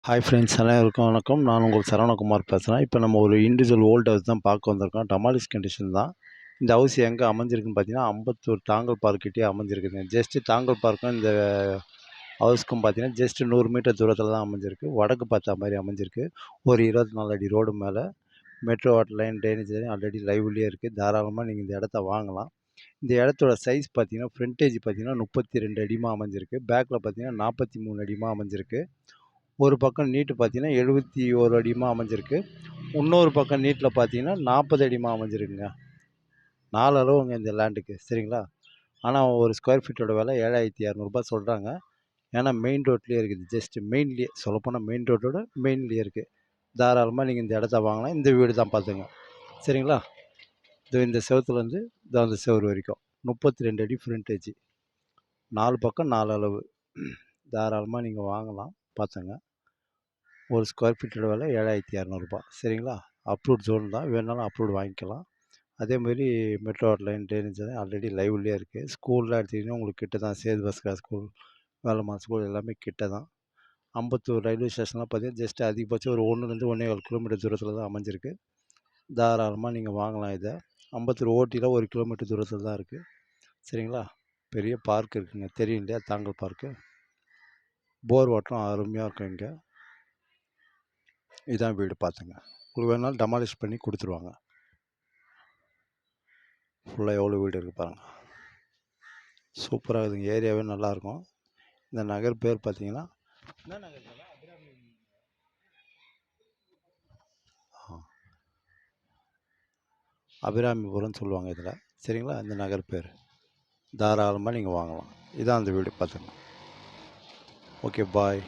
Hi friends அனைவருக்கும் வணக்கம். நான் உங்கள் சரவணகுமார் பேசுகிறேன். இப்போ நம்ம ஒரு இண்டிவிஜுவல் ஓல்ட் ஹவுஸ் தான் பார்க்க வந்திருக்கோம். டமாலிஸ் கண்டிஷன் தான். இந்த ஹவுஸ் எங்கே அமைஞ்சிருக்குன்னு பார்த்தீங்கன்னா, அம்பத்தூர் தாங்கல் பார்க்கிட்டயே அமைஞ்சிருக்குதுங்க. ஜஸ்ட்டு தாங்கல் பார்க்கும் இந்த ஹவுஸ்க்கும் பார்த்தீங்கன்னா, ஜஸ்ட்டு 100 மீட்டர் தூரத்தில் தான் அமைஞ்சிருக்கு. வடக்கு பார்த்தா மாதிரி அமைஞ்சிருக்கு. ஒரு 24 அடி ரோடு மேலே metro water line, drainage line already லைவ்லேயே இருக்குது. தாராளமாக நீங்கள் இந்த இடத்த வாங்கலாம். இந்த இடத்தோட சைஸ் பார்த்தீங்கன்னா, ஃப்ரண்டேஜ் பார்த்தீங்கன்னா 32 அடிமா அமைஞ்சிருக்கு. பேக்கில் பார்த்தீங்கன்னா 43 அடிமா அமைஞ்சிருக்கு. ஒரு பக்கம் நீட்டு பார்த்தீங்கன்னா 71 அடிமா அமைஞ்சிருக்கு. இன்னொரு பக்கம் நீட்டில் பார்த்தீங்கன்னா 40 அடிமா அமைஞ்சிருக்குங்க. 4 அளவுங்க இந்த லேண்டுக்கு, சரிங்களா? ஆனால் ஒரு ஸ்கொயர் ஃபீட்டோட விலை 7200 சொல்கிறாங்க. ஏன்னா மெயின் ரோட்லேயே இருக்குது. ஜஸ்ட் மெயின்லேயே சொல்லப்போனால் மெயின் ரோட்டோட மெயின்லேயே இருக்குது. தாராளமாக நீங்கள் இந்த இடத்த வாங்கலாம். இந்த வீடு தான் பார்த்துங்க, சரிங்களா? இந்த செவத்துலேருந்து அந்த செவரு வரைக்கும் 32 அடி ஃப்ரண்டேஜ், 4 பக்கம் 4 அளவு. தாராளமாக நீங்கள் வாங்கலாம், பார்த்துங்க. ஒரு ஸ்கொயர் ஃபீட்டோட விலை 7200 சரிங்களா? அப்ரூவ்ட் ஜோன் தான், வேணுனாலும் அப்ரூவ்ட் வாங்கிக்கலாம். அதேமாரி metro water line, drainage already லைவ்லேயே இருக்குது. ஸ்கூல்லாம் எடுத்திங்கன்னா உங்களுக்கு கிட்ட தான். சேது பஸ்கர் ஸ்கூல், வேலம்மாள் ஸ்கூல் எல்லாமே கிட்ட தான். அம்பத்தூர் ரயில்வே ஸ்டேஷன்லாம் பார்த்தீங்கன்னா ஜஸ்ட் அதிகபட்சம் ஒரு 1லேருந்து 1 1/4 கிலோமீட்டர் தூரத்தில் தான் அமைஞ்சிருக்கு. தாராளமாக நீங்கள் வாங்கலாம் இதை. அம்பத்தூர் ஓட்டியில் 1 கிலோமீட்டர் தூரத்தில் தான் இருக்குது, சரிங்களா? பெரிய பார்க் இருக்குங்க, தெரியும் இல்லையா? தாங்கல் பார்க்கு. போர் வாட்டரும் அருமையாக இருக்கும் இங்கே. இதான் வீடு பார்த்துங்க. உங்களுக்கு வேணாலும் டெமாலிஷ் பண்ணி கொடுத்துருவாங்க. ஃபுல்லாக எவ்வளோ வீடு இருக்குது பாருங்கள். சூப்பராக இருக்குதுங்க. ஏரியாவே நல்லாயிருக்கும். இந்த நகர் பேர் பார்த்தீங்கன்னா என்ன நகர்? அபிராமிபுரம்னு சொல்லுவாங்க இதில், சரிங்களா? இந்த நகர் பேர். தாராளமாக நீங்கள் வாங்கலாம். இதான் அந்த வீடு பார்த்துங்க. ஓகே, பாய்.